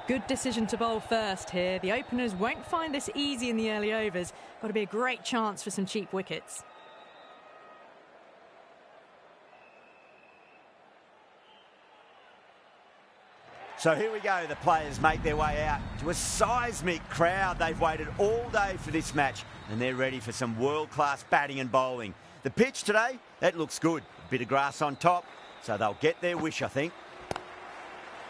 Good decision to bowl first here. The openers won't find this easy in the early overs. Got to be a great chance for some cheap wickets. So here we go, the players make their way out to a seismic crowd. They've waited all day for this match and they're ready for some world-class batting and bowling. The pitch today, that looks good. A bit of grass on top, so they'll get their wish, I think.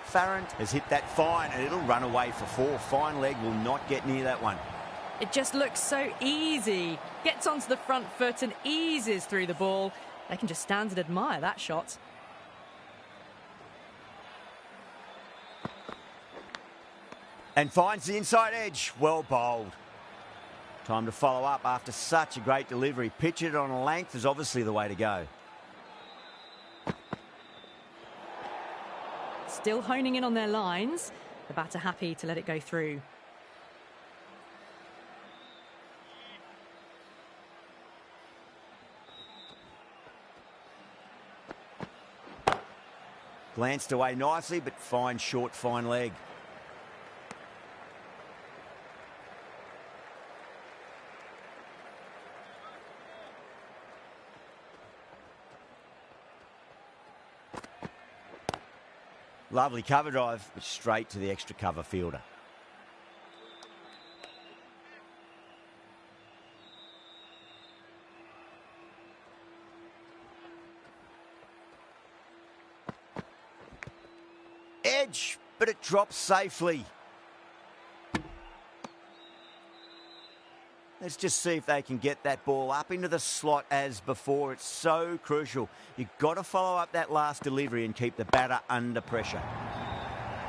Farrant has hit that fine and it'll run away for 4. Fine leg will not get near that one. It just looks so easy. Gets onto the front foot and eases through the ball. They can just stand and admire that shot. And finds the inside edge. Well bowled. Time to follow up after such a great delivery. Pitch it on a length is obviously the way to go. Still honing in on their lines. The batter happy to let it go through. Glanced away nicely, but fine short, fine leg. Lovely cover drive, but straight to the extra cover fielder. Edge, but it drops safely. Let's just see if they can get that ball up into the slot as before. It's so crucial. You've got to follow up that last delivery and keep the batter under pressure.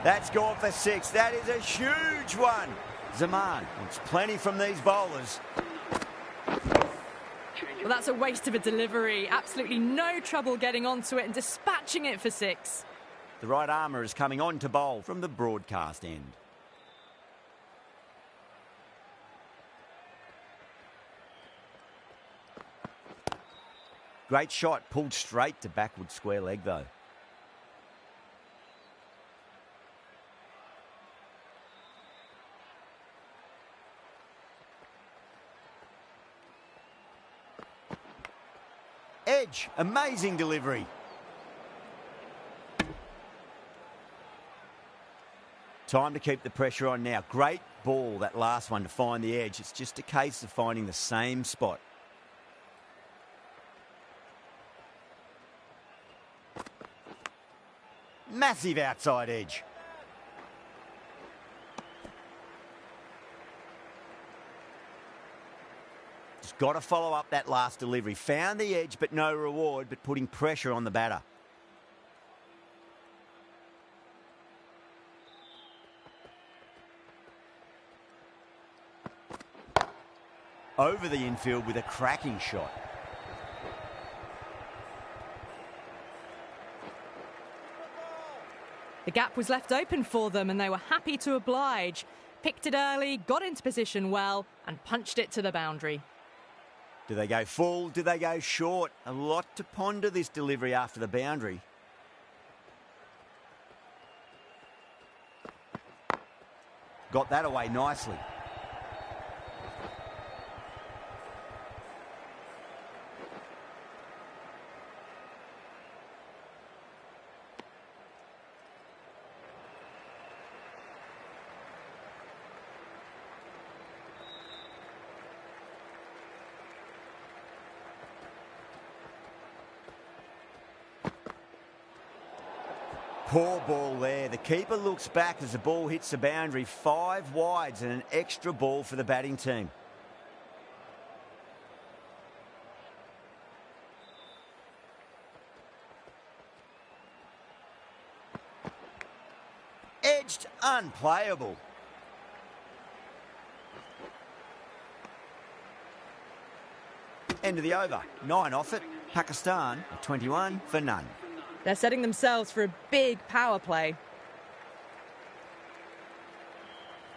That's gone for 6. That is a huge one. Zaman wants plenty from these bowlers. Well, that's a waste of a delivery. Absolutely no trouble getting onto it and dispatching it for 6. The right armour is coming on to bowl from the broadcast end. Great shot, pulled straight to backward square leg though. Edge, amazing delivery. Time to keep the pressure on now. Great ball, that last one, to find the edge. It's just a case of finding the same spot. Massive outside edge. Just got to follow up that last delivery. Found the edge, but no reward, but putting pressure on the batter. Over the infield with a cracking shot. The gap was left open for them and they were happy to oblige. Picked it early, got into position well and punched it to the boundary. Do they go full? Do they go short? A lot to ponder this delivery after the boundary. Got that away nicely. Poor ball there. The keeper looks back as the ball hits the boundary. 5 wides and an extra ball for the batting team. Edged, unplayable. End of the over. 9 off it. Pakistan, 21 for none. They're setting themselves for a big power play.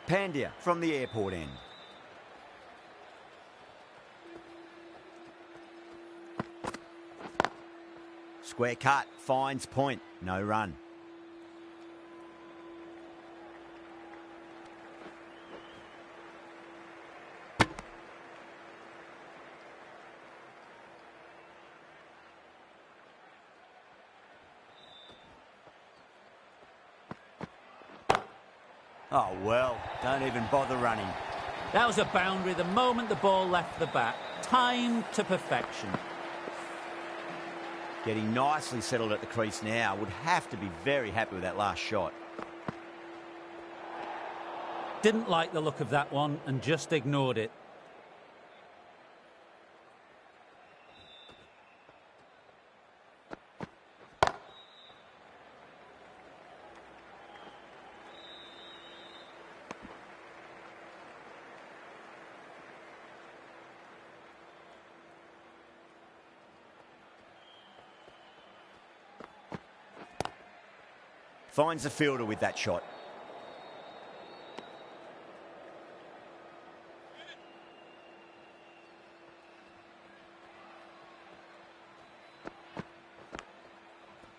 Pandya from the airport end. Square cut, finds point, no run. Oh, well, don't even bother running. That was a boundary the moment the ball left the bat. Timed to perfection. Getting nicely settled at the crease now. Would have to be very happy with that last shot. Didn't like the look of that one and just ignored it. Finds the fielder with that shot.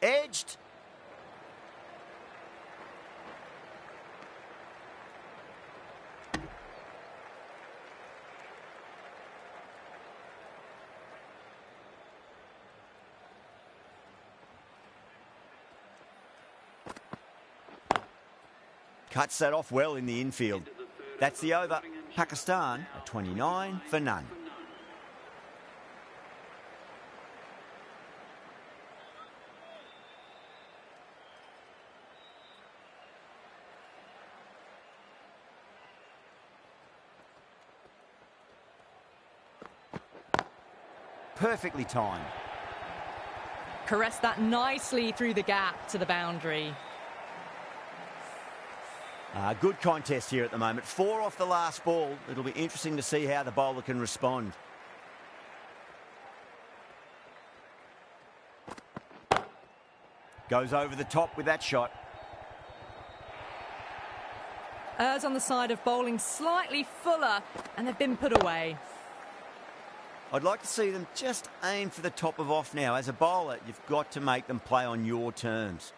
Edged. Cuts that off well in the infield. That's the over. Pakistan at 29 for none. Perfectly timed. Caressed that nicely through the gap to the boundary. Good contest here at the moment. 4 off the last ball. It'll be interesting to see how the bowler can respond. Goes over the top with that shot. Errs on the side of bowling slightly fuller, and they've been put away. I'd like to see them just aim for the top of off now. As a bowler, you've got to make them play on your terms.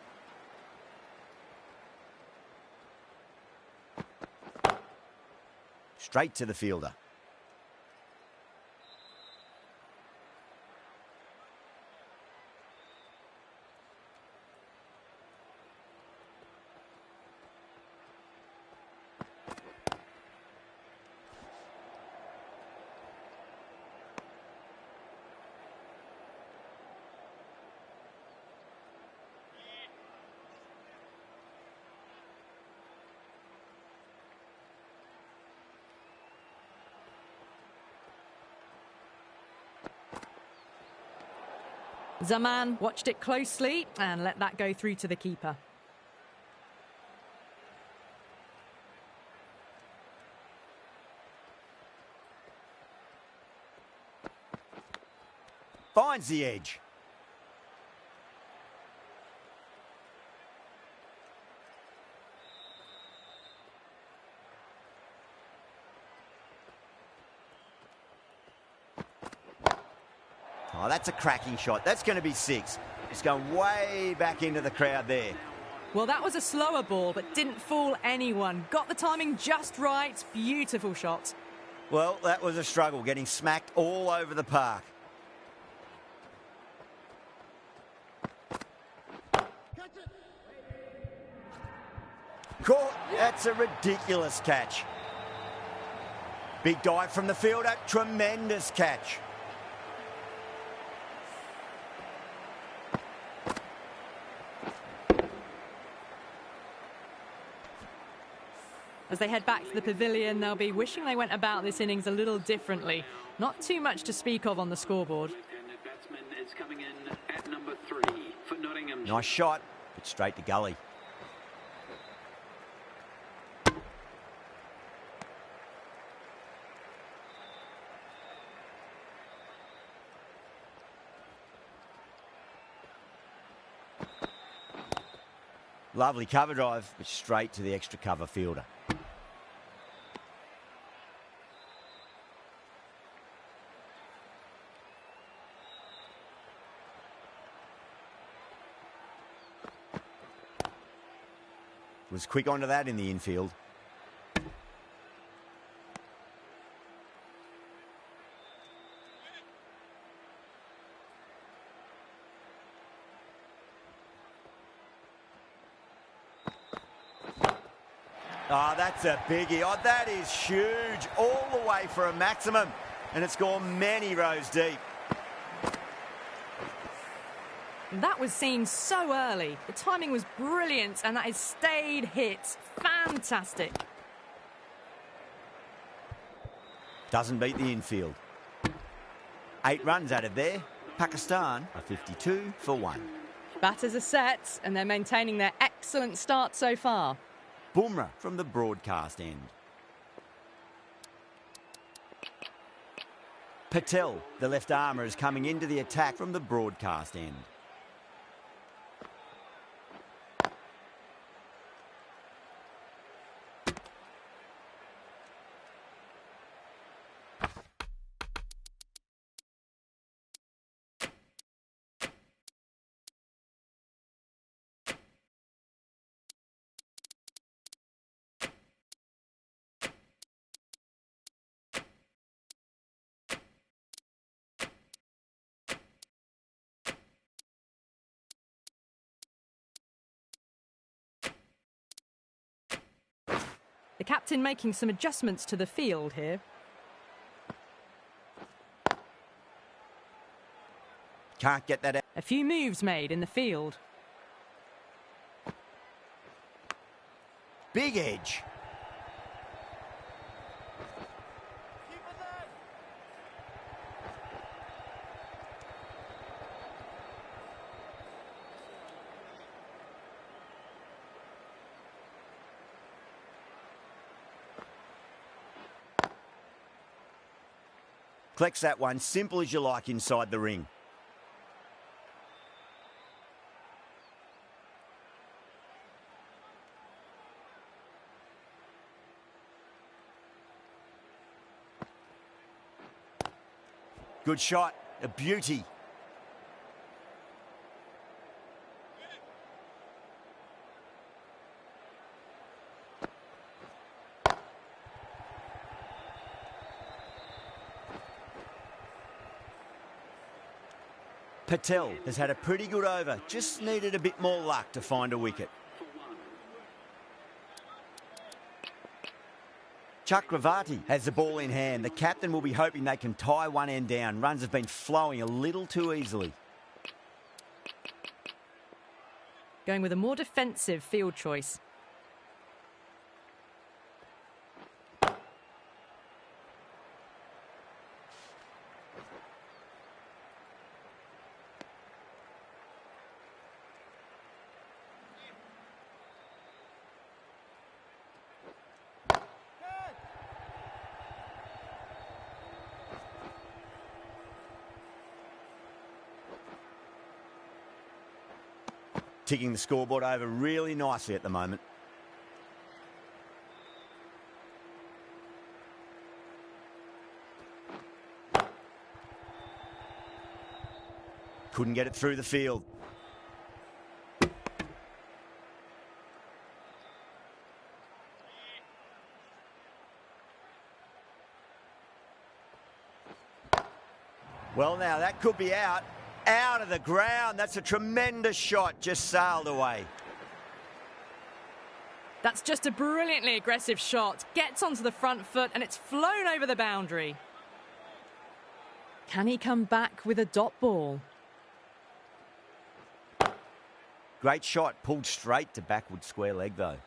Straight to the fielder. Zaman watched it closely and let that go through to the keeper. Finds the edge. Oh, that's a cracking shot. That's going to be 6. It's going way back into the crowd there. Well, that was a slower ball, but didn't fool anyone. Got the timing just right. Beautiful shot. Well, that was a struggle, getting smacked all over the park. Caught. That's a ridiculous catch. Big dive from the fielder. Tremendous catch. As they head back to the pavilion, they'll be wishing they went about this innings a little differently. Not too much to speak of on the scoreboard. Nice shot, but straight to gully. Lovely cover drive, but straight to the extra cover fielder. Was quick onto that in the infield. Oh, that's a biggie. Oh, that is huge. All the way for a maximum. And it's gone many rows deep. That was seen so early. The timing was brilliant, and that has stayed hit. Fantastic. Doesn't beat the infield. 8 runs out of there. Pakistan are 52 for 1. Batters are set, and they're maintaining their excellent start so far. Bumrah from the broadcast end. Patel, the left armour, is coming into the attack from the broadcast end. The captain making some adjustments to the field here. Can't get that out. A few moves made in the field. Big edge. Collects that one, simple as you like inside the ring. Good shot, a beauty. Patel has had a pretty good over, just needed a bit more luck to find a wicket. Chakravarti has the ball in hand. The captain will be hoping they can tie one end down. Runs have been flowing a little too easily. Going with a more defensive field choice. Ticking the scoreboard over really nicely at the moment. Couldn't get it through the field. Well, now that could be out. Out of the ground. That's a tremendous shot. Just sailed away. That's just a brilliantly aggressive shot. Gets onto the front foot and it's flown over the boundary. Can he come back with a dot ball? Great shot. Pulled straight to backward square leg though.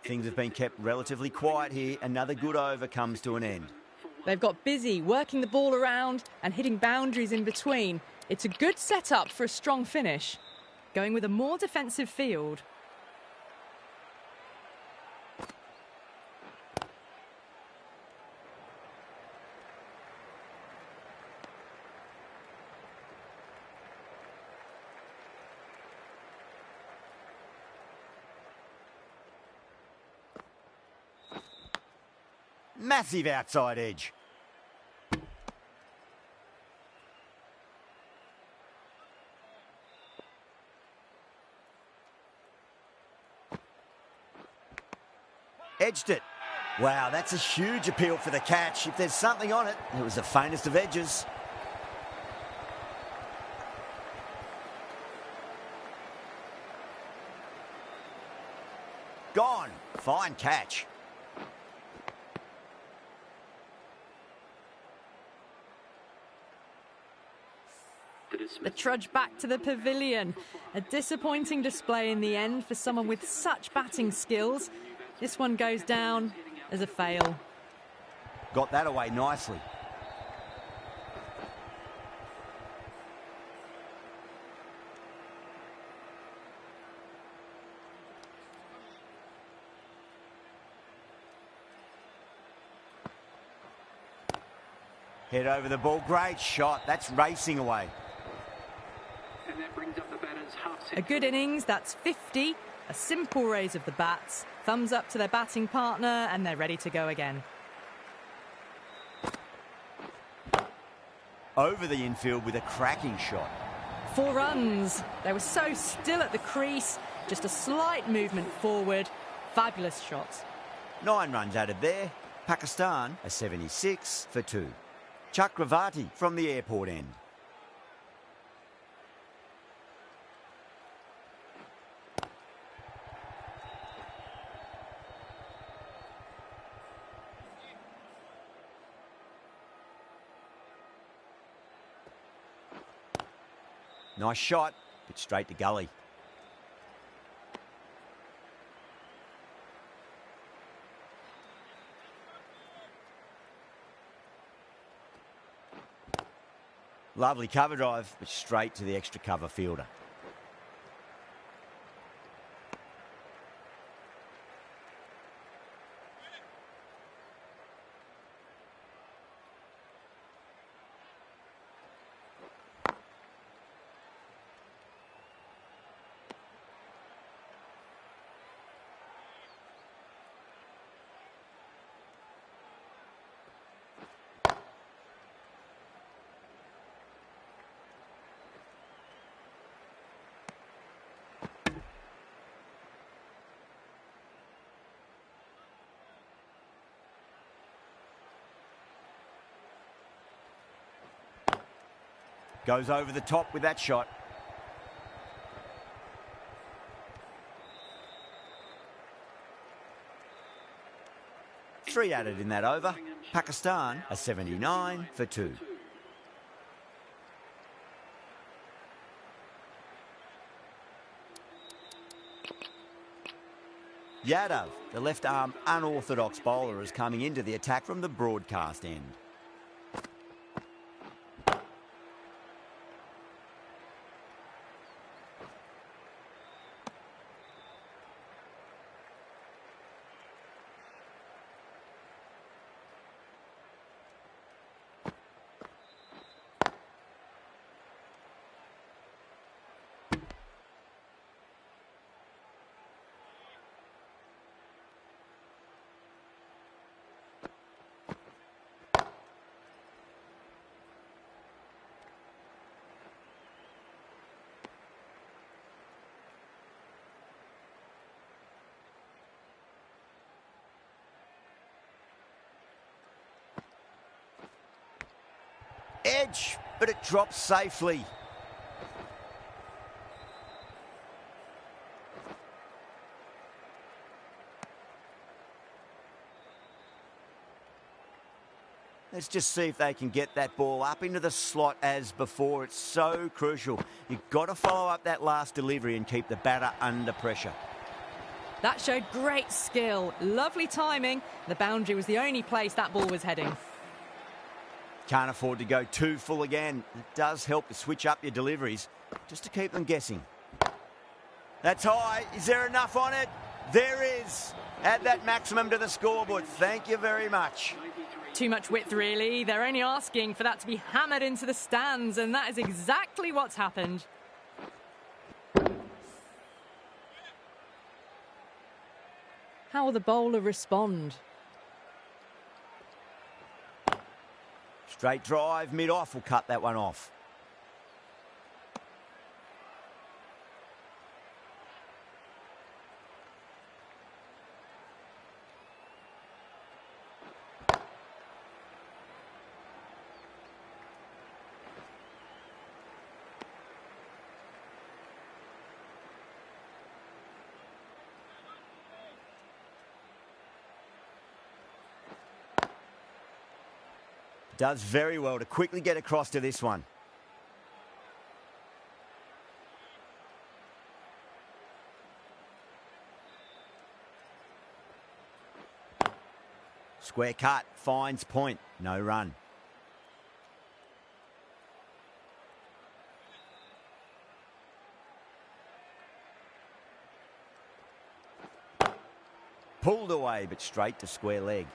Things have been kept relatively quiet here. Another good over comes to an end. They've got busy working the ball around and hitting boundaries in between. It's a good setup for a strong finish. Going with a more defensive field. Massive outside edge. Edged it. Wow, that's a huge appeal for the catch. If there's something on it, it was the faintest of edges. Gone. Fine catch. The trudge back to the pavilion. A disappointing display in the end for someone with such batting skills. This one goes down as a fail. Got that away nicely. Head over the ball. Great shot. That's racing away. And that brings up the batter's half-set. A good innings, that's 50. A simple raise of the bats. Thumbs up to their batting partner, and they're ready to go again. Over the infield with a cracking shot. 4 runs. They were so still at the crease. Just a slight movement forward. Fabulous shots. 9 runs added there. Pakistan a 76 for 2. Chakravarti from the airport end. Nice shot, but straight to gully. Lovely cover drive, but straight to the extra cover fielder. Goes over the top with that shot. Three added in that over. Pakistan a 79 for 2. Yadav, the left-arm unorthodox bowler, is coming into the attack from the broadcast end. Edge, but it drops safely. Let's just see if they can get that ball up into the slot as before. It's so crucial. You've got to follow up that last delivery and keep the batter under pressure. That showed great skill. Lovely timing. The boundary was the only place that ball was heading. Can't afford to go too full again. It does help to switch up your deliveries just to keep them guessing. That's high. Is there enough on it? There is. Add that maximum to the scoreboard. Thank you very much. Too much width, really. They're only asking for that to be hammered into the stands, and that is exactly what's happened. How will the bowler respond? Straight drive, mid-off will cut that one off. Does very well to quickly get across to this one. Square cut, finds point, no run. Pulled away, but straight to square leg.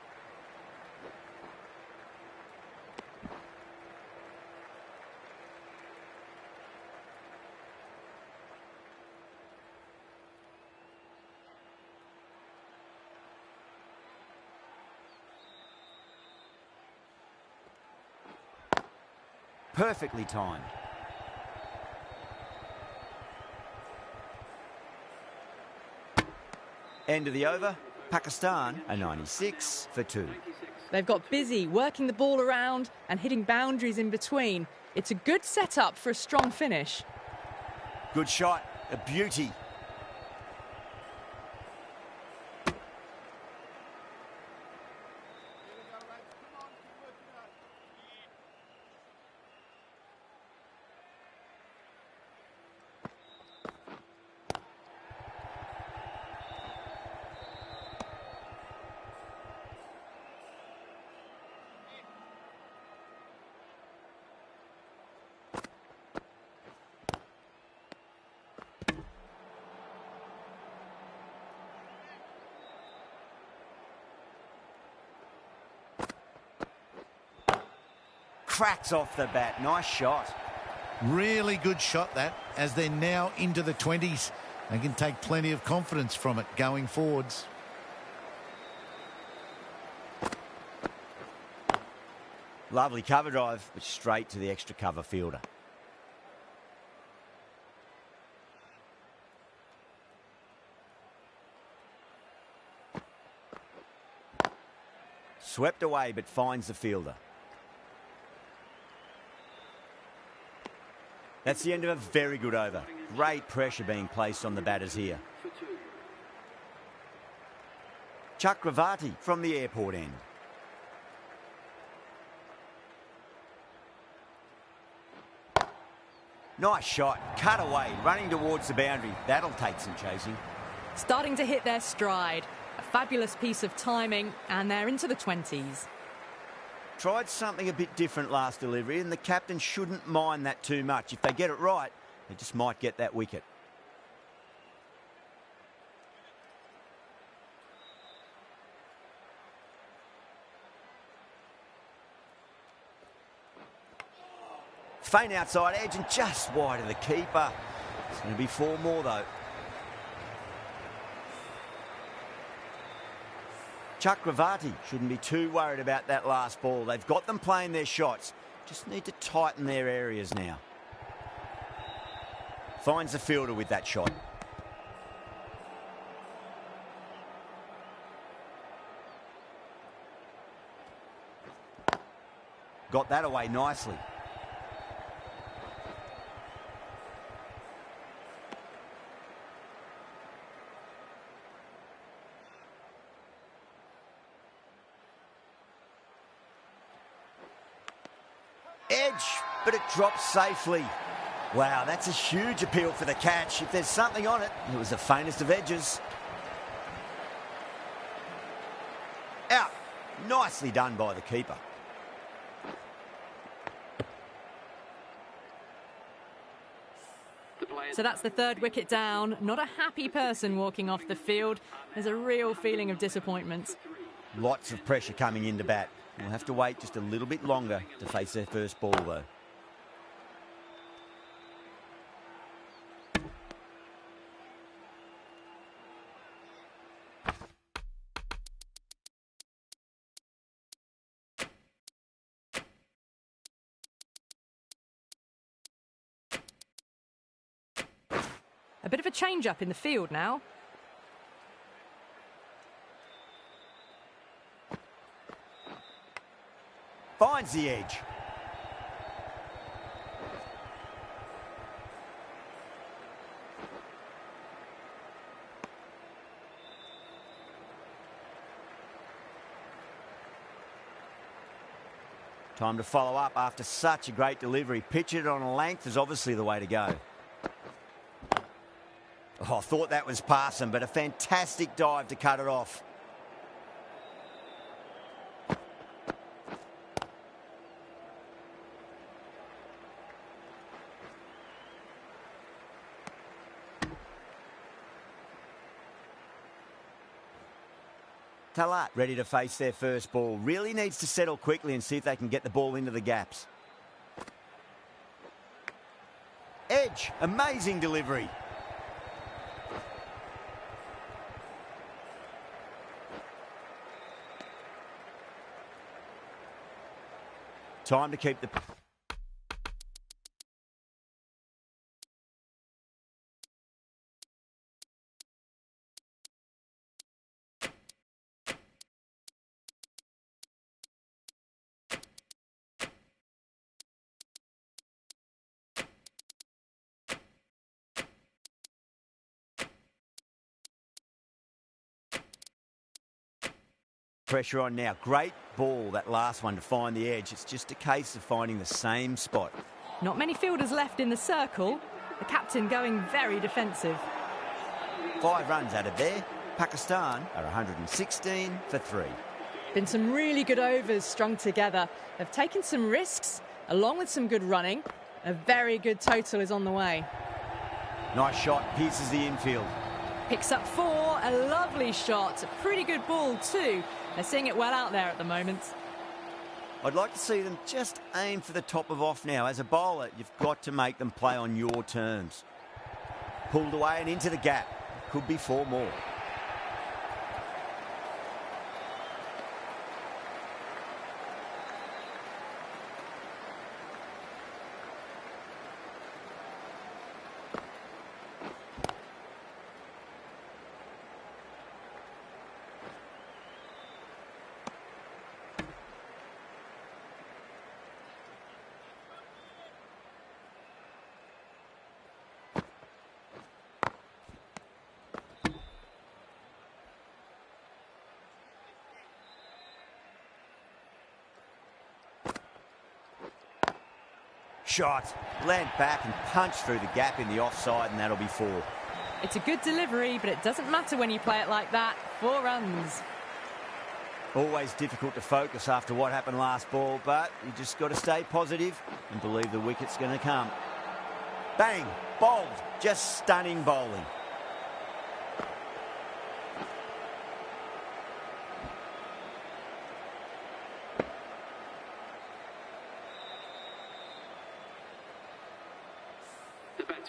Perfectly timed. End of the over. Pakistan a 96 for 2. They've got busy working the ball around and hitting boundaries in between. It's a good setup for a strong finish. Good shot, a beauty. Cracks off the bat. Nice shot. Really good shot that, as they're now into the 20s. They can take plenty of confidence from it going forwards. Lovely cover drive, but straight to the extra cover fielder. Swept away, but finds the fielder. That's the end of a very good over. Great pressure being placed on the batters here. Chakravarti from the airport end. Nice shot, cut away, running towards the boundary. That'll take some chasing. Starting to hit their stride. A fabulous piece of timing, and they're into the 20s. Tried something a bit different last delivery, and the captain shouldn't mind that too much. If they get it right, they just might get that wicket. Faint outside edge and just wide of the keeper. It's going to be 4 more though. Chakravarti shouldn't be too worried about that last ball. They've got them playing their shots. Just need to tighten their areas now. Finds the fielder with that shot. Got that away nicely. Edge, but it drops safely. Wow, that's a huge appeal for the catch. If there's something on it, it was the faintest of edges. Out. Nicely done by the keeper. So that's the 3rd wicket down. Not a happy person walking off the field. There's a real feeling of disappointment. Lots of pressure coming into bat. We'll have to wait just a little bit longer to face their first ball though. bit of a change-up in the field now. Finds the edge. Time to follow up after such a great delivery. Pitch it on a length is obviously the way to go. Oh, I thought that was passing, but a fantastic dive to cut it off. Talat ready to face their first ball. Really needs to settle quickly and see if they can get the ball into the gaps. Edge, amazing delivery. Time to keep the... Pressure on now. Great ball, that last one, to find the edge. It's just a case of finding the same spot. Not many fielders left in the circle. The captain going very defensive. 5 runs out of there. Pakistan are 116 for 3. Been some really good overs strung together. They've taken some risks, along with some good running. A very good total is on the way. Nice shot, pierces the infield. Picks up 4, a lovely shot. A pretty good ball too. They're seeing it well out there at the moment. I'd like to see them just aim for the top of off now. As a bowler, you've got to make them play on your terms. Pulled away and into the gap. Could be 4 more. Shot, land back and punch through the gap in the offside, and that'll be 4. It's a good delivery, but it doesn't matter when you play it like that. 4 runs. Always difficult to focus after what happened last ball, but you just got to stay positive and believe the wicket's going to come. Bang, bowled, just stunning bowling.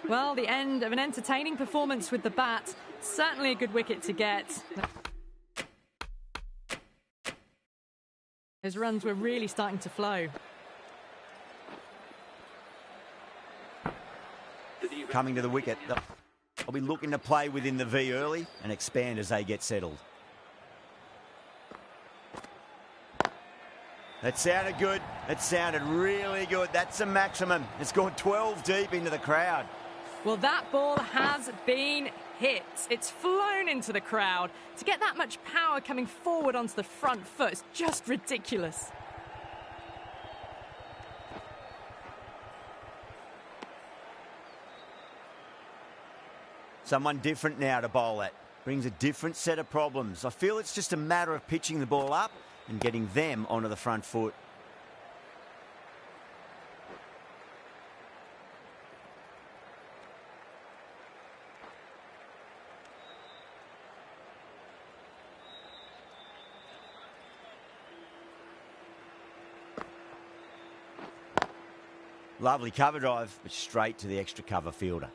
Well, the end of an entertaining performance with the bat. Certainly a good wicket to get. Those runs were really starting to flow. Coming to the wicket. They'll be looking to play within the V early and expand as they get settled. That sounded good. It sounded really good. That's the maximum. It's gone 12 deep into the crowd. Well, that ball has been hit. It's flown into the crowd. To get that much power coming forward onto the front foot is just ridiculous. Someone different now to bowl at. Brings a different set of problems. I feel it's just a matter of pitching the ball up and getting them onto the front foot. Lovely cover drive, but straight to the extra cover fielder.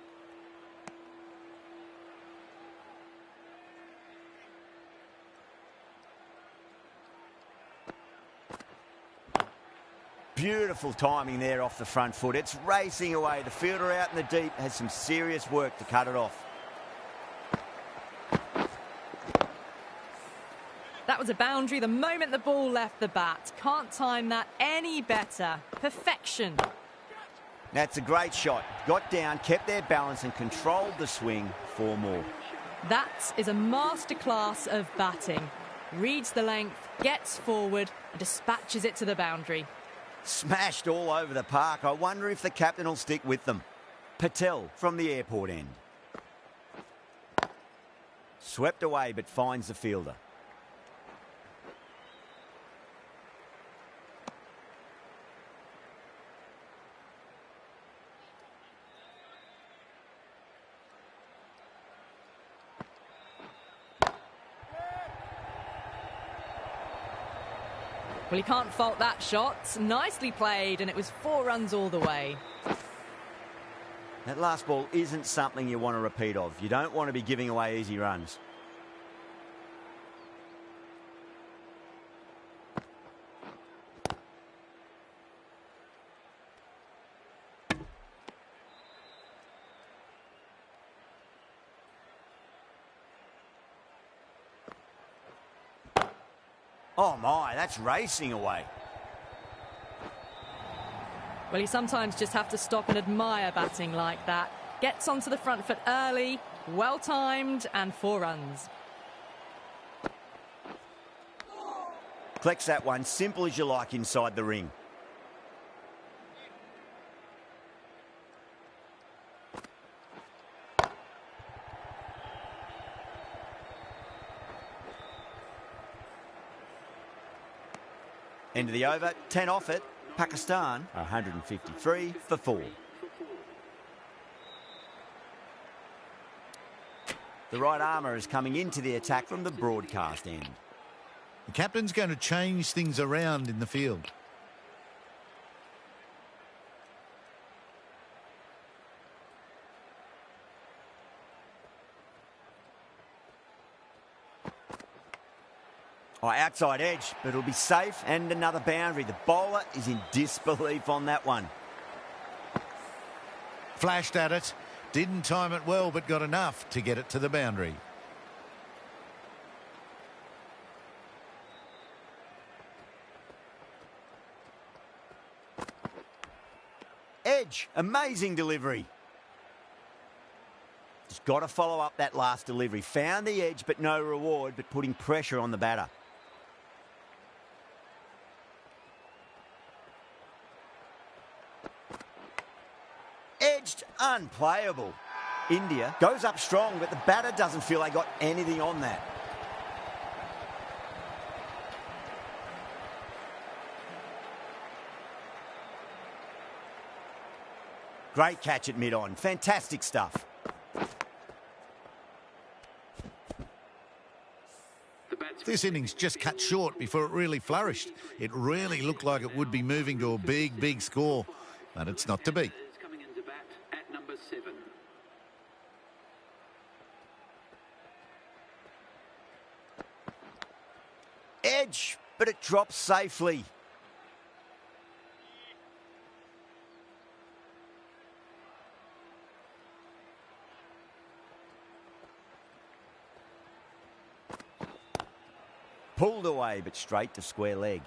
Beautiful timing there off the front foot. It's racing away. The fielder out in the deep has some serious work to cut it off. That was a boundary the moment the ball left the bat. Can't time that any better. Perfection. That's a great shot. Got down, kept their balance and controlled the swing. 4 more. That is a masterclass of batting. Reads the length, gets forward and dispatches it to the boundary. Smashed all over the park. I wonder if the captain will stick with them. Patel from the airport end. Swept away but finds the fielder. Well, he can't fault that shot. Nicely played, and it was 4 runs all the way. That last ball isn't something you want to repeat of. You don't want to be giving away easy runs. Oh my, that's racing away. Well, you sometimes just have to stop and admire batting like that. Gets onto the front foot early, well timed, and 4 runs. Collects that one, simple as you like inside the ring. End of the over, 10 off it. Pakistan are 153 for 4. The right armour is coming into the attack from the broadcast end. The captain's going to change things around in the field. Oh, outside edge, but it'll be safe and another boundary. The bowler is in disbelief on that one. Flashed at it. Didn't time it well, but got enough to get it to the boundary. Edge, amazing delivery. Just got to follow up that last delivery. Found the edge, but no reward, but putting pressure on the batter. Edged, unplayable. India goes up strong, but the batter doesn't feel they got anything on that. Great catch at mid-on. Fantastic stuff. This innings just cut short before it really flourished. It really looked like it would be moving to a big, big score, but it's not to be. Coming into bat at number 7. Edge, but it drops safely. Pulled away, but straight to square leg.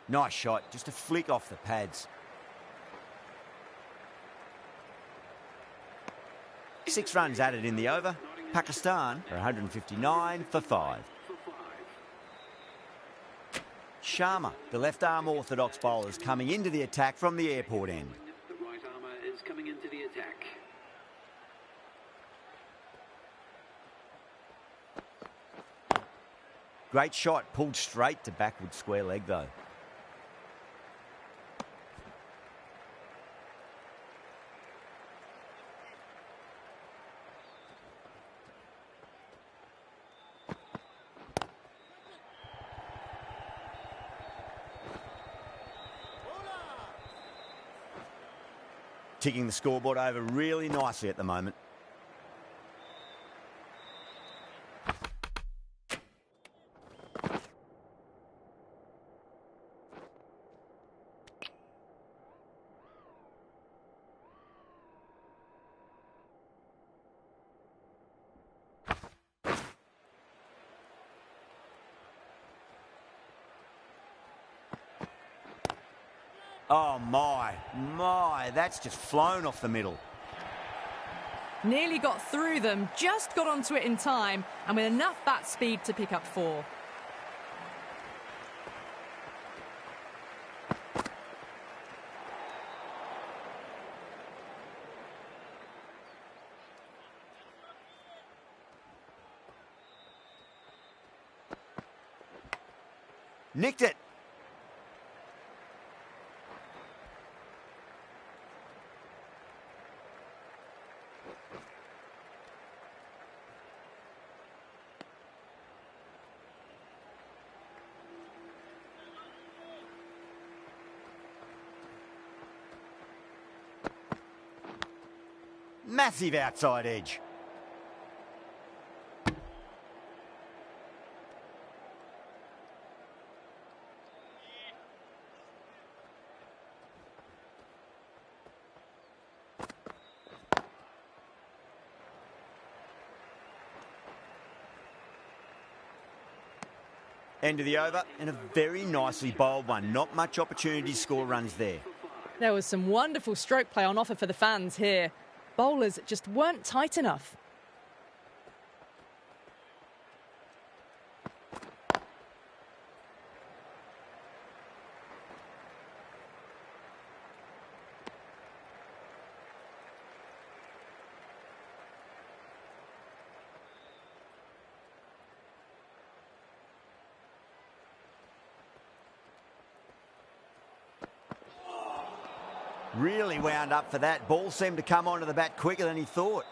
Nice shot, just a flick off the pads. 6 runs added in the over. Pakistan are 159 for 5. Sharma, the left-arm orthodox bowler, is coming into the attack from the airport end. The right armour is coming into the attack. Great shot, pulled straight to backward square leg though. Ticking the scoreboard over really nicely at the moment. Oh, my, that's just flown off the middle. Nearly got through them, just got onto it in time, and with enough bat speed to pick up 4. Nicked it. Massive outside edge. End of the over, and a very nicely bowled one. Not much opportunity to score runs there. There was some wonderful stroke play on offer for the fans here. Bowlers just weren't tight enough. Really wound up for that. Ball seemed to come onto the bat quicker than he thought.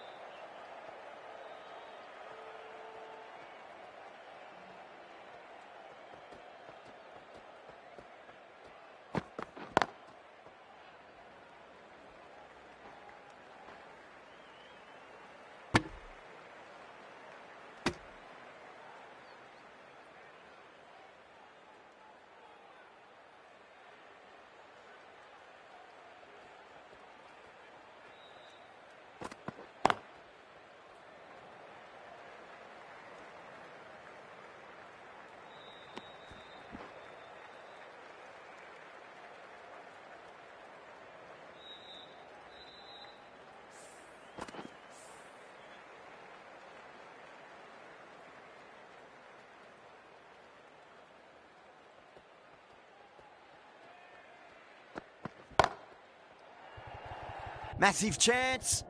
Massive chance.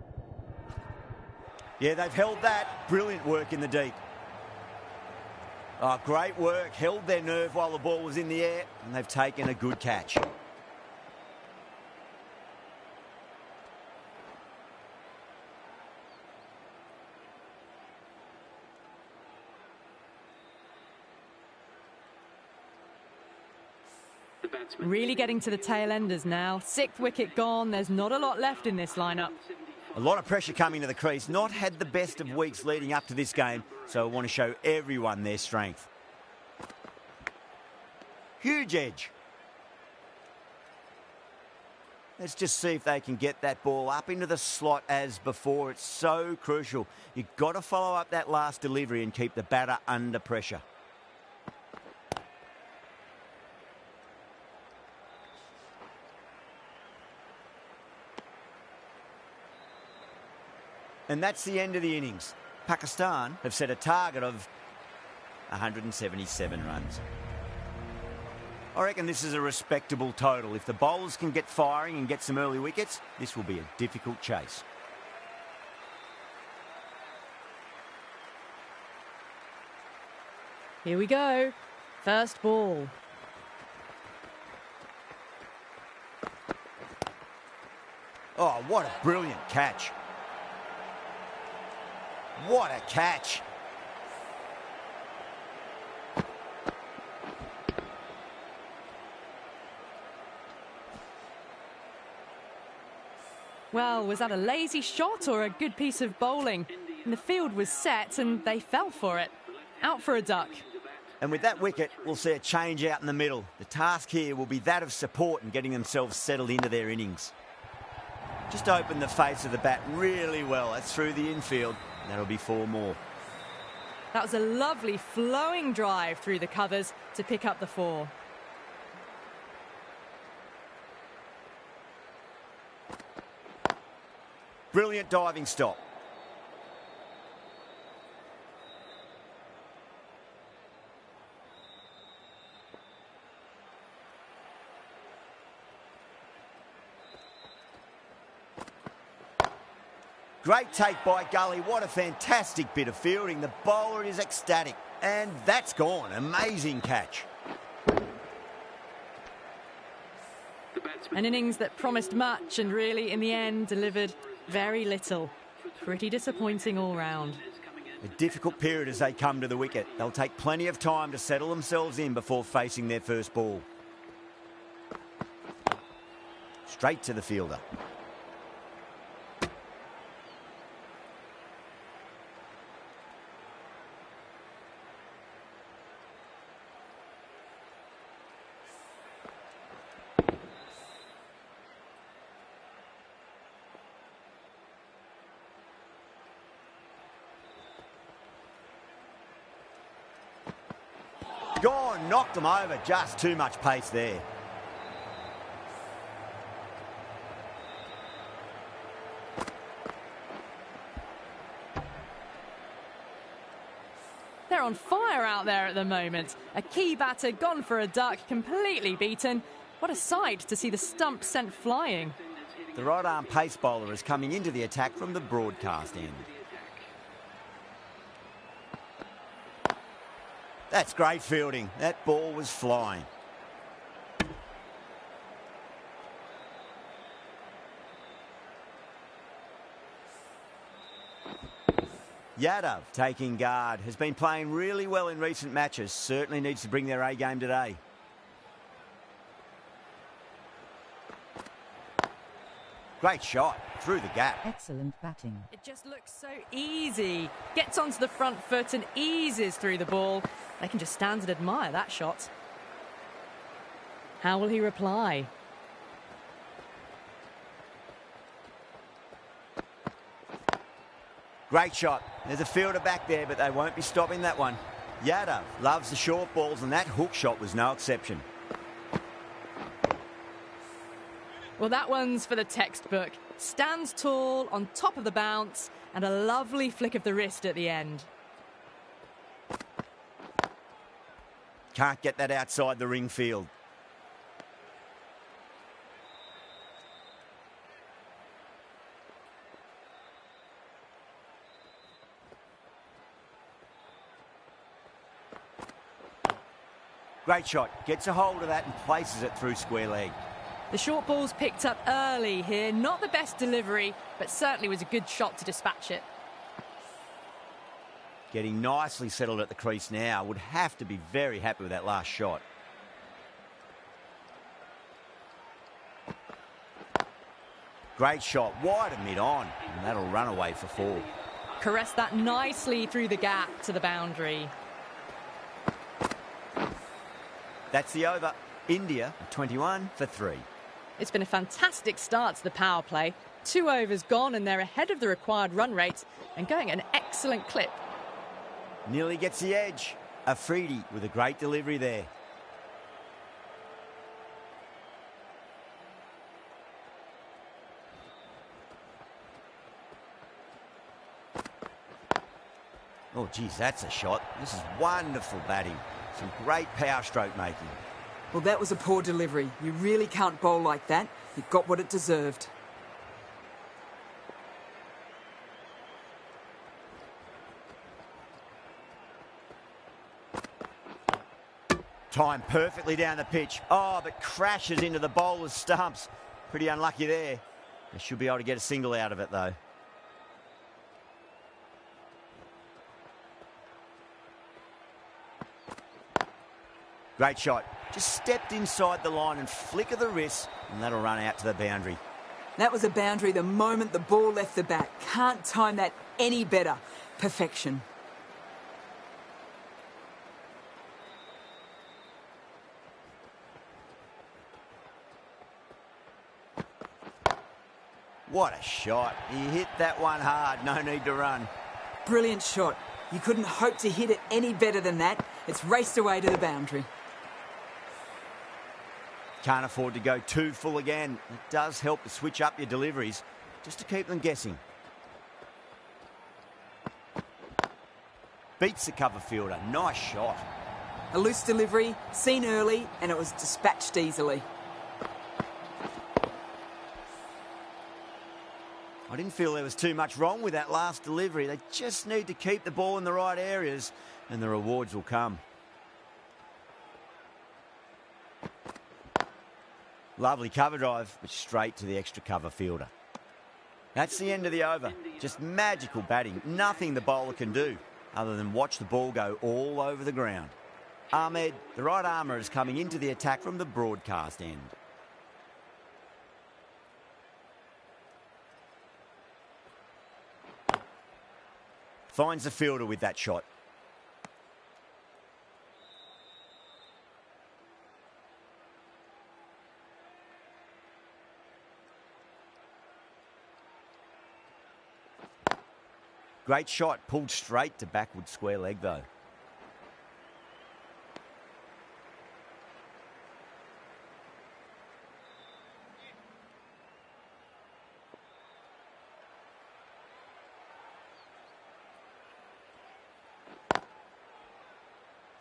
Yeah, they've held that. Brilliant work in the deep. Oh, great work. Held their nerve while the ball was in the air, and they've taken a good catch. Really getting to the tail enders now. 6th wicket gone. There's not a lot left in this lineup. A lot of pressure coming to the crease. Not had the best of weeks leading up to this game, so I want to show everyone their strength. Huge edge. Let's just see if they can get that ball up into the slot as before. It's so crucial. You've got to follow up that last delivery and keep the batter under pressure. And that's the end of the innings. Pakistan have set a target of 177 runs. I reckon this is a respectable total. If the bowlers can get firing and get some early wickets, this will be a difficult chase. Here we go. First ball. Oh, what a brilliant catch. What a catch. Well, was that a lazy shot or a good piece of bowling? And the field was set and they fell for it. Out for a duck. And with that wicket, we'll see a change out in the middle. The task here will be that of support and getting themselves settled into their innings. Just open the face of the bat really well. That's through the infield. That'll be 4 more. That was a lovely flowing drive through the covers to pick up the 4. Brilliant diving stop. Great take by Gully. What a fantastic bit of fielding. The bowler is ecstatic. And that's gone. Amazing catch. An innings that promised much and really, in the end, delivered very little. Pretty disappointing all round. A difficult period as they come to the wicket. They'll take plenty of time to settle themselves in before facing their first ball. Straight to the fielder. Gone, knocked them over, just too much pace there. They're on fire out there at the moment. A key batter gone for a duck, completely beaten. What a sight to see the stump sent flying. The right-arm pace bowler is coming into the attack from the broadcast end. That's great fielding. That ball was flying. Yadav taking guard. Has been playing really well in recent matches. Certainly needs to bring their A game today. Great shot through the gap. Excellent batting. It just looks so easy. Gets onto the front foot and eases through the ball. They can just stand and admire that shot. How will he reply? Great shot. There's a fielder back there, but they won't be stopping that one. Yadav loves the short balls, and that hook shot was no exception. Well, that one's for the textbook. Stands tall, on top of the bounce, and a lovely flick of the wrist at the end. Can't get that outside the ring field. Great shot. Gets a hold of that and places it through square leg. The short ball's picked up early here. Not the best delivery, but certainly was a good shot to dispatch it. Getting nicely settled at the crease now. Would have to be very happy with that last shot. Great shot. Wide of mid-on. And that'll run away for 4. Caressed that nicely through the gap to the boundary. That's the over. India 21 for 3. It's been a fantastic start to the power play. 2 overs gone and they're ahead of the required run rate and going at an excellent clip. Nearly gets the edge. Afridi with a great delivery there. Oh, geez, that's a shot. This is wonderful batting. Some great power stroke making. Well, that was a poor delivery. You really can't bowl like that. It got what it deserved. Timed perfectly down the pitch. Oh, but crashes into the bowler's stumps. Pretty unlucky there. They should be able to get a single out of it, though. Great shot. Just stepped inside the line and flick of the wrist, and that'll run out to the boundary. That was a boundary the moment the ball left the bat. Can't time that any better. Perfection. What a shot. He hit that one hard. No need to run. Brilliant shot. You couldn't hope to hit it any better than that. It's raced away to the boundary. Can't afford to go too full again. It does help to switch up your deliveries. just to keep them guessing. Beats the cover fielder. Nice shot. A loose delivery, seen early, and it was dispatched easily. I didn't feel there was too much wrong with that last delivery. They just need to keep the ball in the right areas and the rewards will come. Lovely cover drive, but straight to the extra cover fielder. That's the end of the over. Just magical batting. Nothing the bowler can do other than watch the ball go all over the ground. Ahmed, the right armour, is coming into the attack from the broadcast end. Finds the fielder with that shot. Great shot, pulled straight to backward square leg though.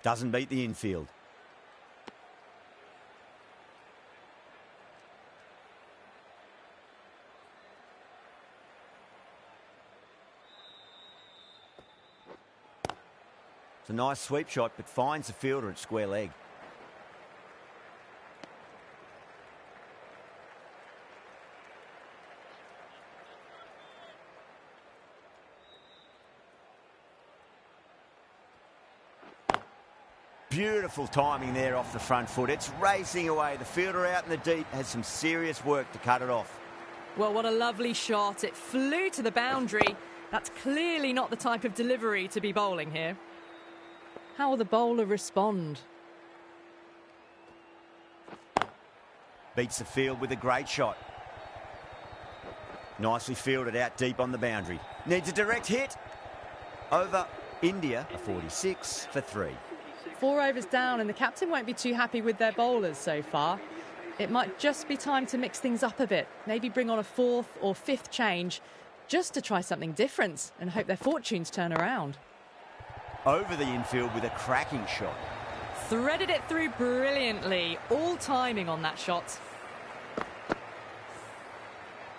Doesn't beat the infield. It's a nice sweep shot, but finds the fielder at square leg. Beautiful timing there off the front foot. It's racing away. The fielder out in the deep has some serious work to cut it off. Well, what a lovely shot. It flew to the boundary. That's clearly not the type of delivery to be bowling here. How will the bowler respond? Beats the field with a great shot. Nicely fielded out deep on the boundary. Needs a direct hit. Over India, a 46 for 3. 4 overs down, and the captain won't be too happy with their bowlers so far. It might just be time to mix things up a bit. Maybe bring on a 4th or 5th change just to try something different and hope their fortunes turn around. Over the infield with a cracking shot. Threaded it through brilliantly. All timing on that shot.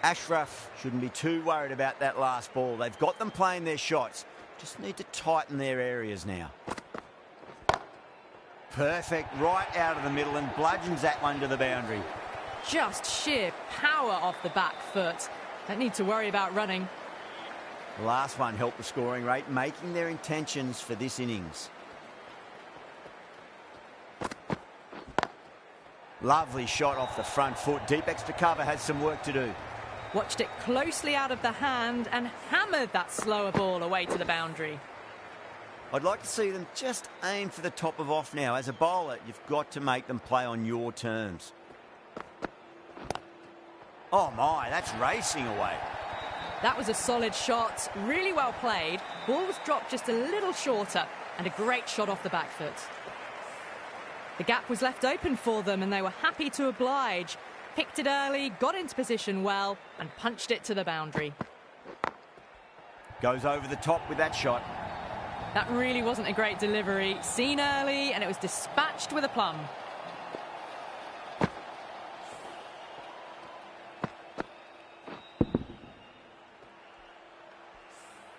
Ashraf shouldn't be too worried about that last ball. They've got them playing their shots. Just need to tighten their areas now. Perfect, right out of the middle, and bludgeons that one to the boundary. Just sheer power off the back foot. Don't need to worry about running. The last one helped the scoring rate, making their intentions for this innings. Lovely shot off the front foot. Deep extra cover has some work to do. Watched it closely out of the hand and hammered that slower ball away to the boundary. I'd like to see them just aim for the top of off now. As a bowler, you've got to make them play on your terms. Oh my, that's racing away. That was a solid shot, really well played. Ball was dropped just a little shorter, and a great shot off the back foot. The gap was left open for them, and they were happy to oblige. Picked it early, got into position well, and punched it to the boundary. Goes over the top with that shot. That really wasn't a great delivery. Seen early, and it was dispatched with a plum.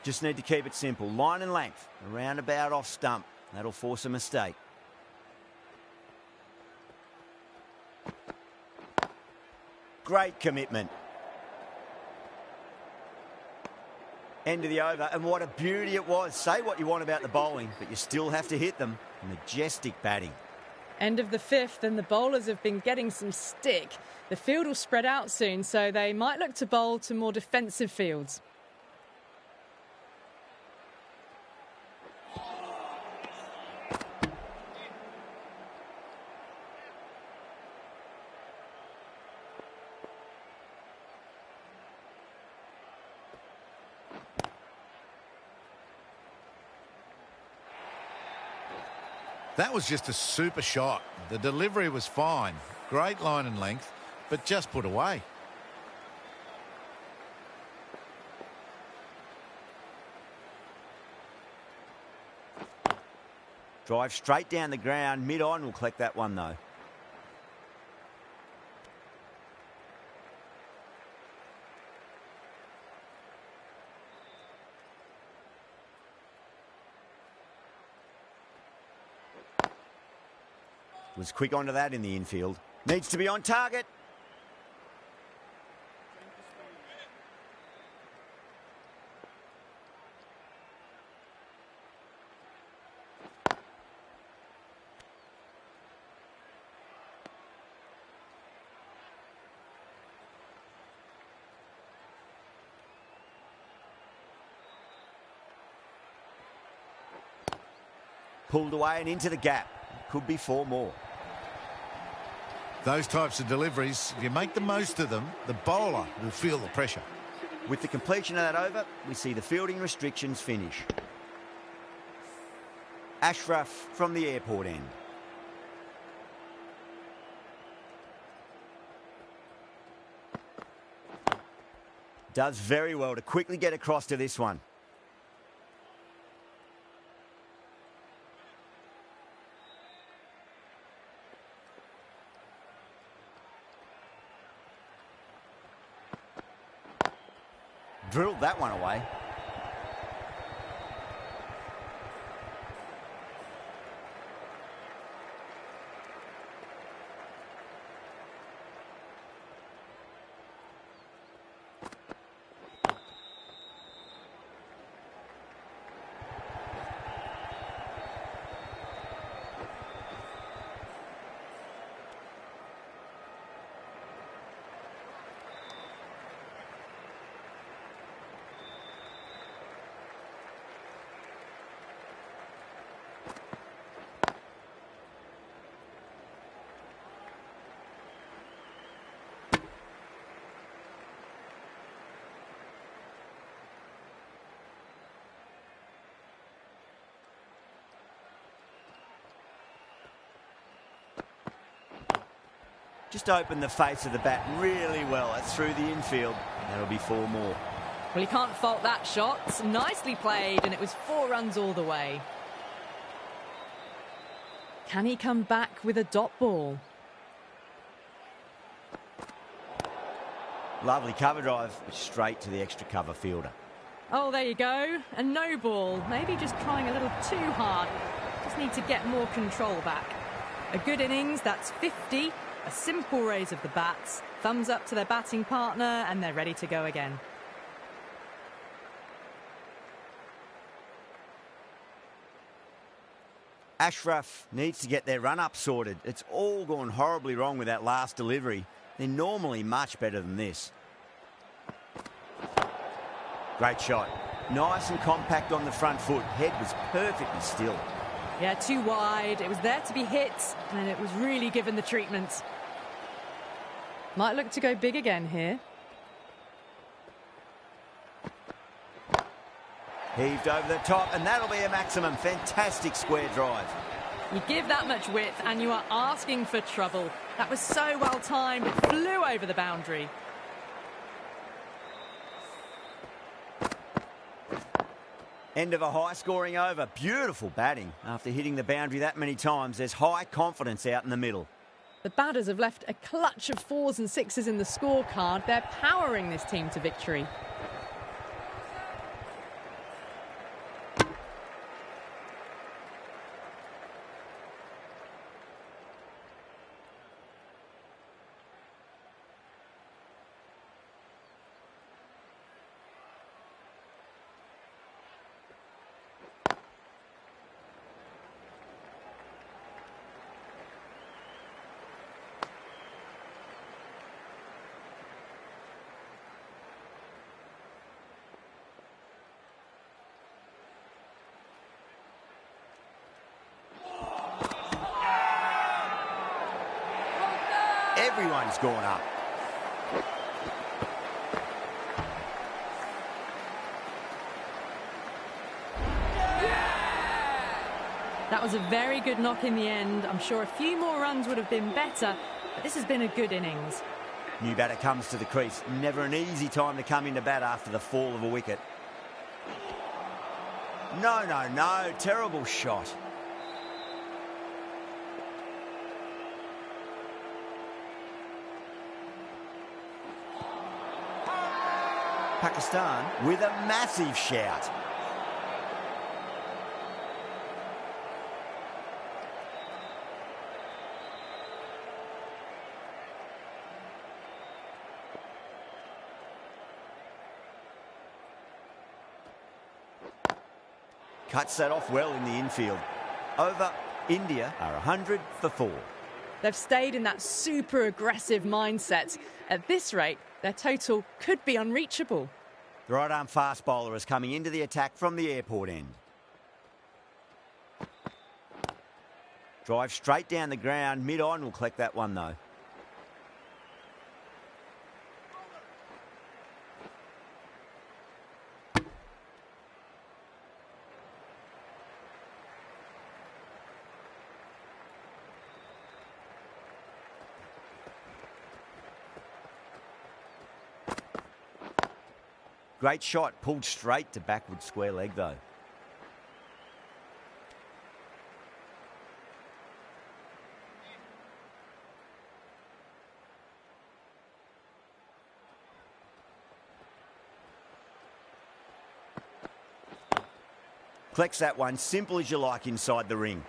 Just need to keep it simple. Line and length, around about off stump. That'll force a mistake. Great commitment. End of the over, and what a beauty it was. Say what you want about the bowling, but you still have to hit them. Majestic batting. End of the 5th, and the bowlers have been getting some stick. The field will spread out soon, so they might look to bowl to more defensive fields. That was just a super shot. The delivery was fine. Great line and length, but just put away. Drive straight down the ground. Mid-on will collect that one, though. Was quick onto that in the infield. Needs to be on target. Pulled away and into the gap. Could be 4 more. Those types of deliveries, if you make the most of them, the bowler will feel the pressure. With the completion of that over, we see the fielding restrictions finish. Ashraf from the airport end. Does very well to quickly get across to this one. Drilled that one away. Just opened the face of the bat really well. That's through the infield. That'll be 4 more. Well, you can't fault that shot. Nicely played, and it was 4 runs all the way. Can he come back with a dot ball? Lovely cover drive, straight to the extra cover fielder. Oh, there you go. A no ball. Maybe just trying a little too hard. Just need to get more control back. A good innings, that's 50. A simple raise of the bats. Thumbs up to their batting partner, and they're ready to go again. Ashraf needs to get their run-up sorted. It's all gone horribly wrong with that last delivery. They're normally much better than this. Great shot. Nice and compact on the front foot. Head was perfectly still. Yeah, too wide. It was there to be hit, and it was really given the treatment. Might look to go big again here. Heaved over the top, and that'll be a maximum. Fantastic square drive. You give that much width, and you are asking for trouble. That was so well timed. It flew over the boundary. End of a high-scoring over. Beautiful batting. After hitting the boundary that many times, there's high confidence out in the middle. The batters have left a clutch of 4s and 6s in the scorecard. They're powering this team to victory. Everyone's gone up. That was a very good knock in the end. I'm sure a few more runs would have been better, but this has been a good innings. New batter comes to the crease. Never an easy time to come into bat after the fall of a wicket. No. Terrible shot. Pakistan with a massive shout. Cuts that off well in the infield. Over, India are 100 for 4. They've stayed in that super aggressive mindset. At this rate, their total could be unreachable. The right-arm fast bowler is coming into the attack from the airport end. Drive straight down the ground. Mid-on will collect that one, though. Great shot, pulled straight to backward square leg though. Collects that one, simple as you like inside the ring.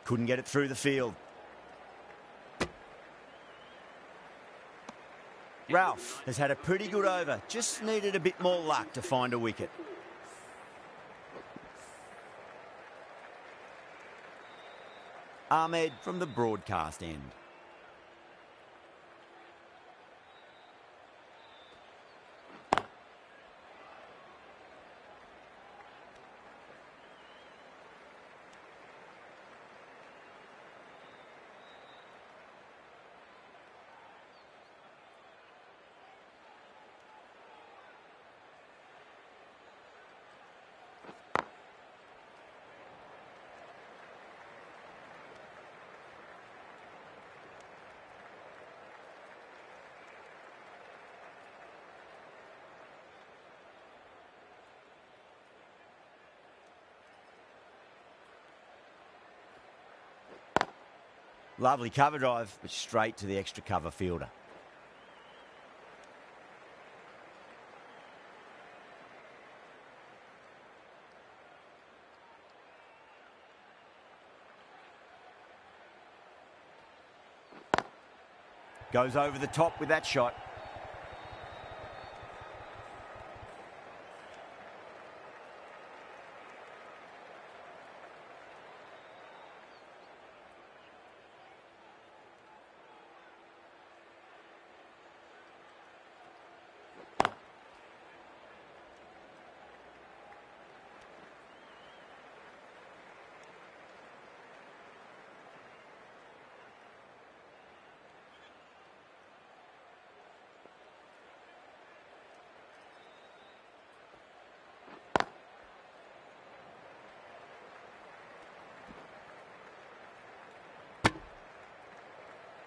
Couldn't get it through the field. Ralph has had a pretty good over, just needed a bit more luck to find a wicket. Ahmed from the broadcast end. Lovely cover drive, but straight to the extra cover fielder. Goes over the top with that shot.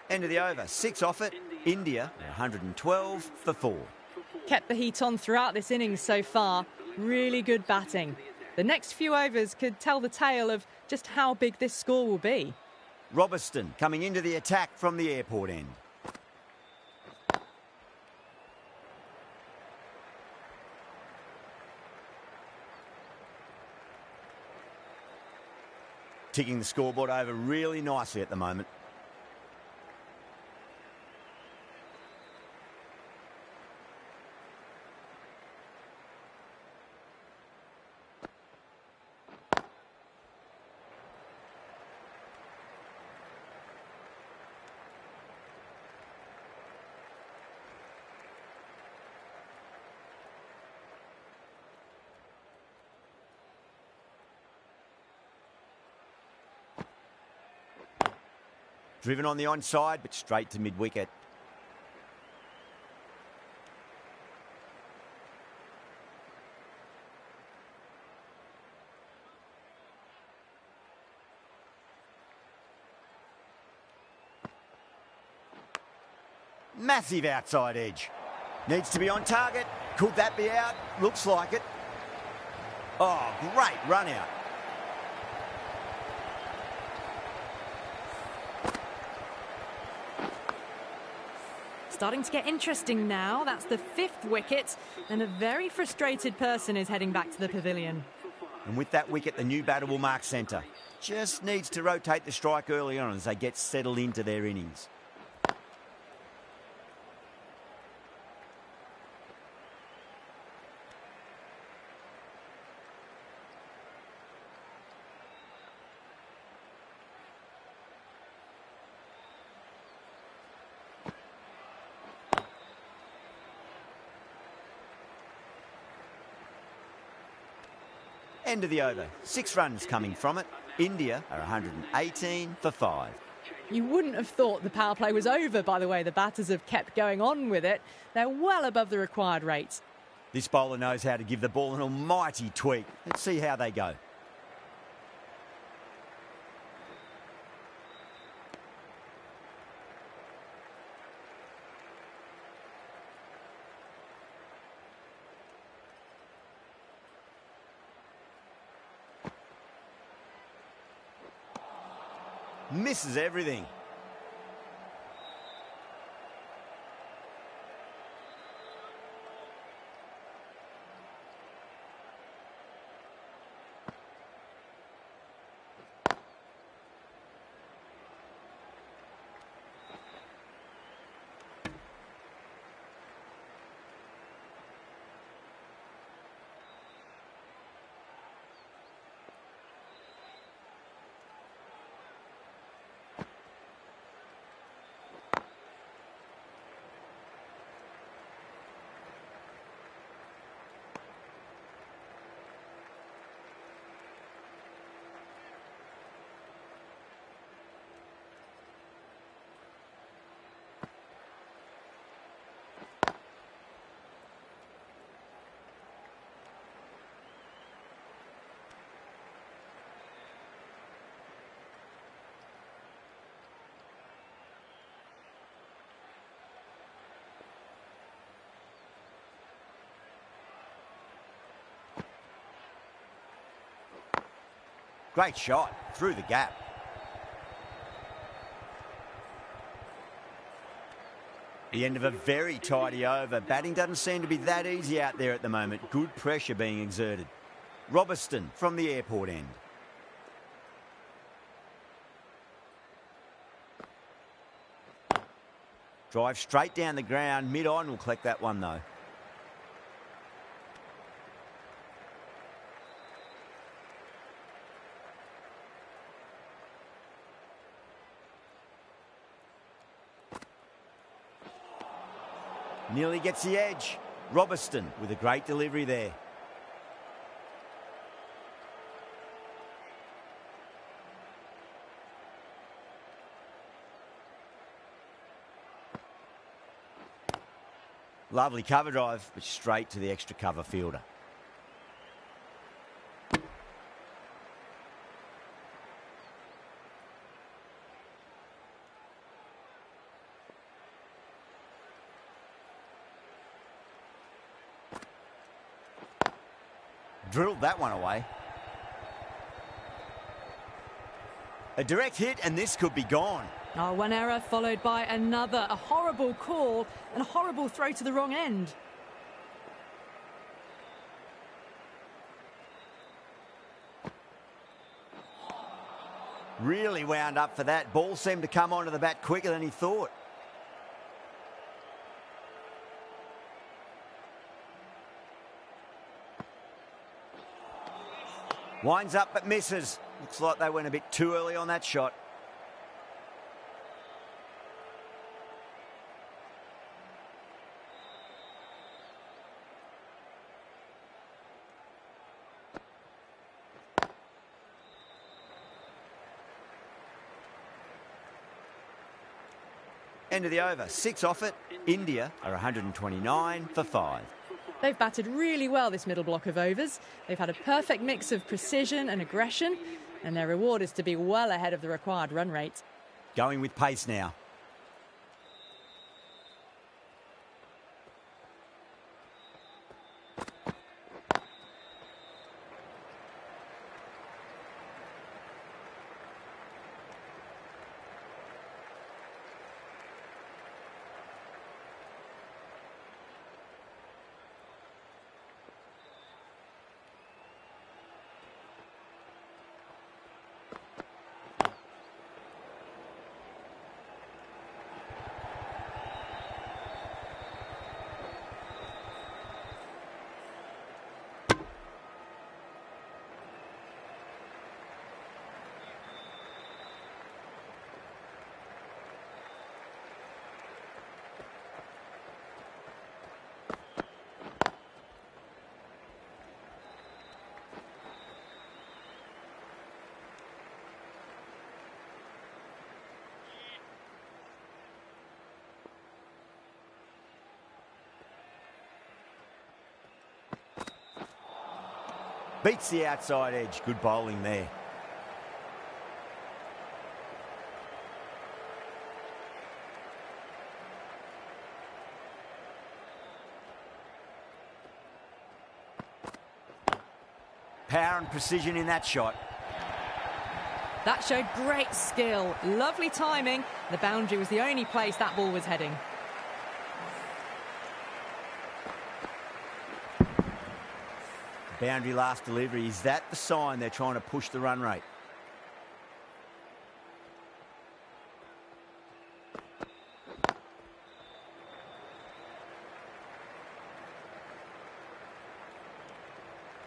End of the over. 6 off it. India, 112 for 4. Kept the heat on throughout this innings so far. Really good batting. The next few overs could tell the tale of just how big this score will be. Robertson coming into the attack from the airport end. Ticking the scoreboard over really nicely at the moment. Driven on the onside, but straight to mid-wicket. Massive outside edge. Needs to be on target. Could that be out? Looks like it. Oh, great run out. Starting to get interesting now. That's the 5th wicket, and a very frustrated person is heading back to the pavilion. And with that wicket, the new batter will mark centre. Just needs to rotate the strike early on as they get settled into their innings. End of the over. 6 runs coming from it. India are 118 for 5. You wouldn't have thought the power play was over by the way the batters have kept going on with it. They're well above the required rate. This bowler knows how to give the ball an almighty tweak. Let's see how they go. Misses everything. Great shot through the gap. The end of a very tidy over. Batting doesn't seem to be that easy out there at the moment. Good pressure being exerted. Robertson from the airport end. Drive straight down the ground. Mid-on will collect that one though. Nearly gets the edge. Robertson with a great delivery there. Lovely cover drive, but straight to the extra cover fielder. Drilled that one away. A direct hit and this could be gone. Oh, one error followed by another. A horrible call and a horrible throw to the wrong end. Really wound up for that. Ball seemed to come onto the bat quicker than he thought. Winds up but misses. Looks like they went a bit too early on that shot. End of the over. 6 off it. India are 129 for 5. They've batted really well this middle block of overs. They've had a perfect mix of precision and aggression, and their reward is to be well ahead of the required run rate. Going with pace now. Beats the outside edge. Good bowling there. Power and precision in that shot. That showed great skill. Lovely timing. The boundary was the only place that ball was heading. Boundary last delivery. Is that the sign they're trying to push the run rate?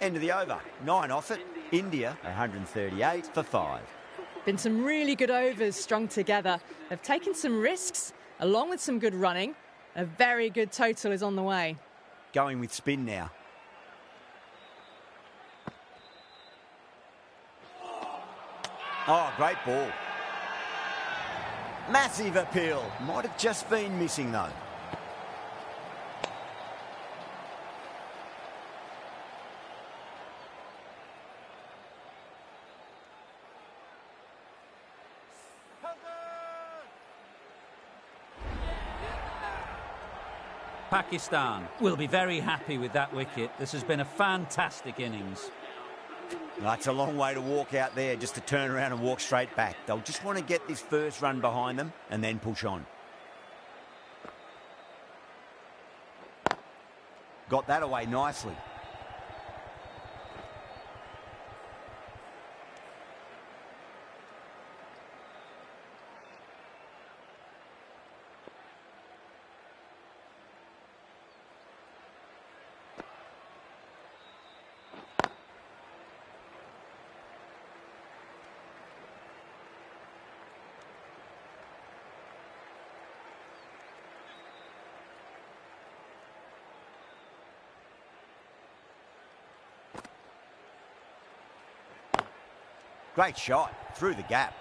End of the over. 9 off it. India 138 for 5. Been some really good overs strung together. They've taken some risks, along with some good running. A very good total is on the way. Going with spin now. Oh, great ball. Massive appeal. Might have just been missing, though. Pakistan will be very happy with that wicket. This has been a fantastic innings. That's a long way to walk out there, just to turn around and walk straight back. They'll just want to get this first run behind them and then push on. Got that away nicely. Great shot through the gap.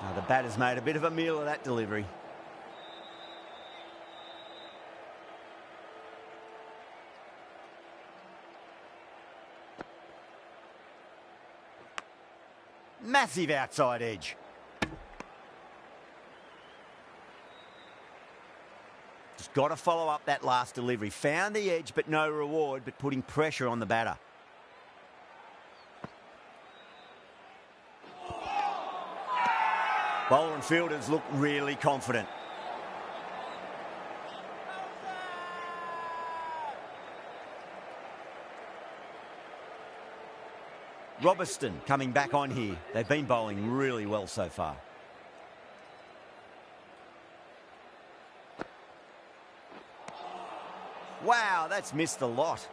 Now the batter's made a bit of a meal of that delivery. Massive outside edge. Just got to follow up that last delivery. Found the edge, but no reward, but putting pressure on the batter. Bowler and fielders look really confident. Robertson coming back on here. They've been bowling really well so far. Wow, that's missed a lot.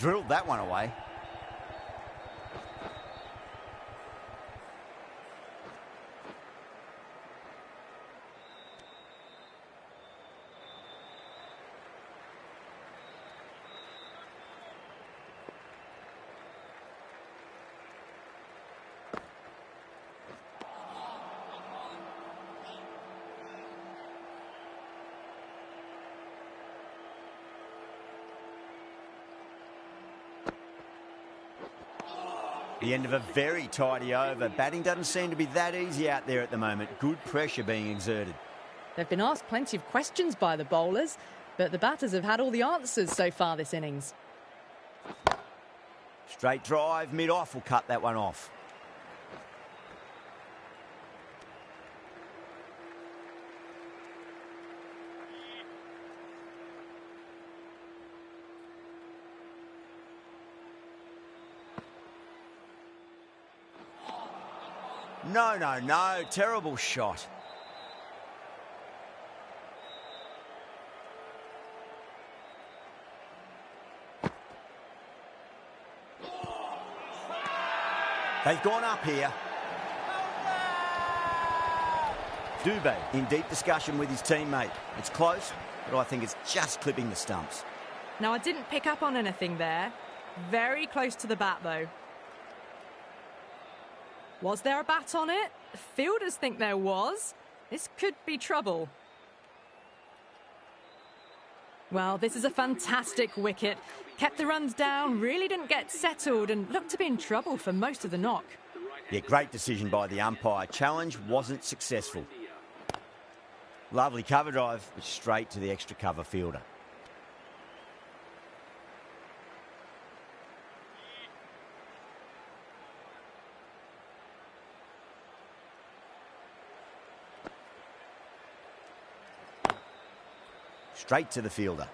drilled that one away. The end of a very tidy over. Batting doesn't seem to be that easy out there at the moment. Good pressure being exerted. They've been asked plenty of questions by the bowlers, but the batters have had all the answers so far this innings. Straight drive, mid-off will cut that one off. No, no, no. Terrible shot. They've gone up here. Dubé in deep discussion with his teammate. It's close, but I think it's just clipping the stumps. Now, I didn't pick up on anything there. Very close to the bat, though. Was there a bat on it? Fielders think there was. This could be trouble. Well, this is a fantastic wicket. Kept the runs down, really didn't get settled and looked to be in trouble for most of the knock. Yeah, great decision by the umpire. Challenge wasn't successful. Lovely cover drive, but straight to the extra cover fielder. Straight to the fielder.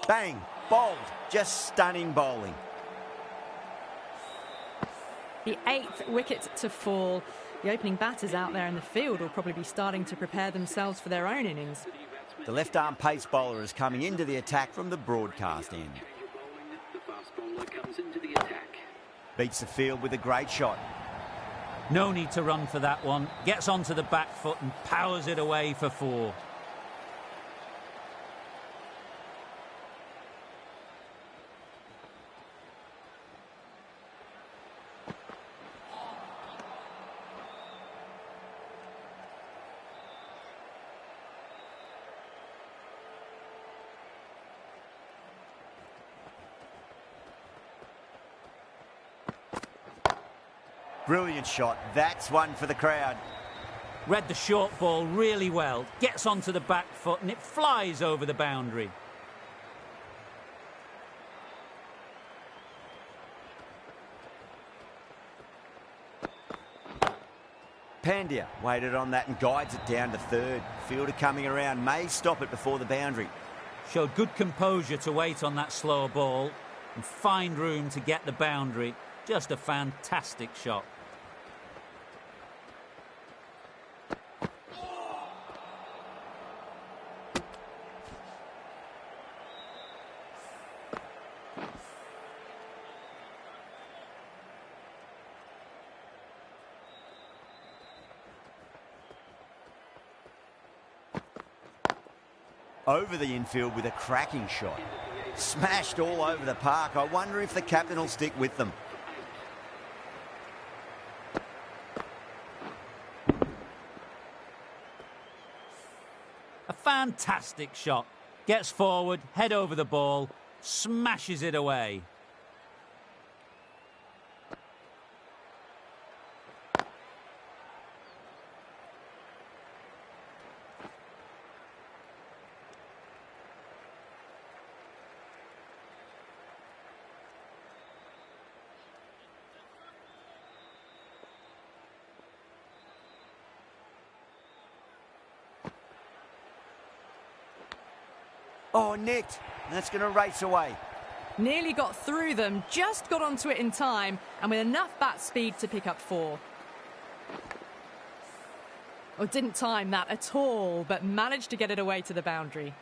Bang, bowled, just stunning bowling. The 8th wicket to fall. The opening batters out there in the field will probably be starting to prepare themselves for their own innings. The left-arm pace bowler is coming into the attack from the broadcast end. Beats the field with a great shot. No need to run for that one. Gets onto the back foot and powers it away for 4. Brilliant shot. That's one for the crowd. Read the short ball really well. Gets onto the back foot and it flies over the boundary. Pandya waited on that and guides it down to third. Fielder coming around may stop it before the boundary. Showed good composure to wait on that slower ball and find room to get the boundary. Just a fantastic shot. Over the infield with a cracking shot. Smashed all over the park. I wonder if the captain will stick with them. A fantastic shot. Gets forward, head over the ball, smashes it away. Oh, nicked. That's going to race away. Nearly got through them, just got onto it in time, and with enough bat speed to pick up 4. Or didn't time that at all, but managed to get it away to the boundary.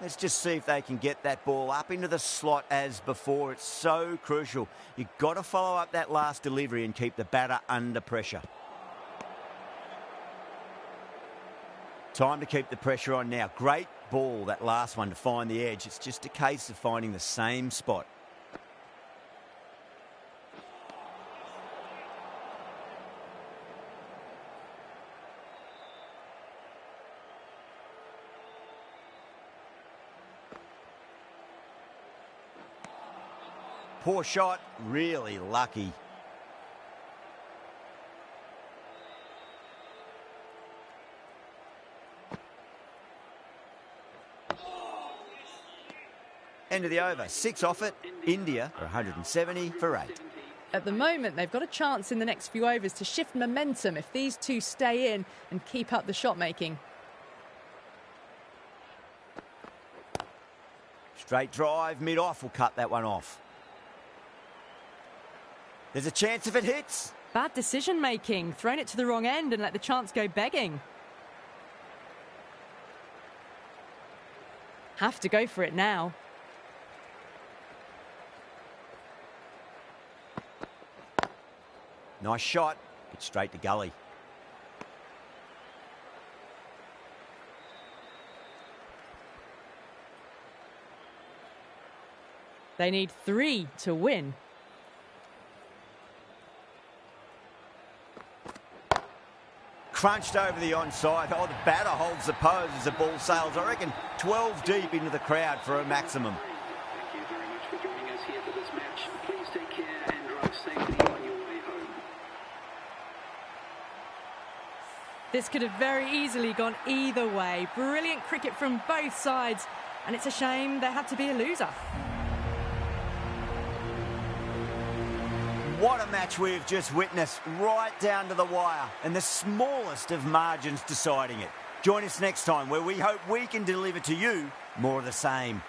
Let's just see if they can get that ball up into the slot as before. It's so crucial. You've got to follow up that last delivery and keep the batter under pressure. Time to keep the pressure on now. Great ball, that last one, to find the edge. It's just a case of finding the same spot. Poor shot, really lucky. End of the over. 6 off it. India are 170 for 8. At the moment, they've got a chance in the next few overs to shift momentum if these two stay in and keep up the shot making. Straight drive, mid-off will cut that one off. There's a chance if it hits. Bad decision making. Thrown it to the wrong end and let the chance go begging. Have to go for it now. Nice shot. Hit straight to gully. They need 3 to win. Crunched over the onside. Oh, the batter holds the pose as the ball sails, I reckon, 12 deep into the crowd for a maximum. Thank you very much for joining us here for this match. Please take care and drive safely on your way home. This could have very easily gone either way. Brilliant cricket from both sides, and it's a shame there had to be a loser. What a match we've just witnessed, right down to the wire, and the smallest of margins deciding it. Join us next time, where we hope we can deliver to you more of the same.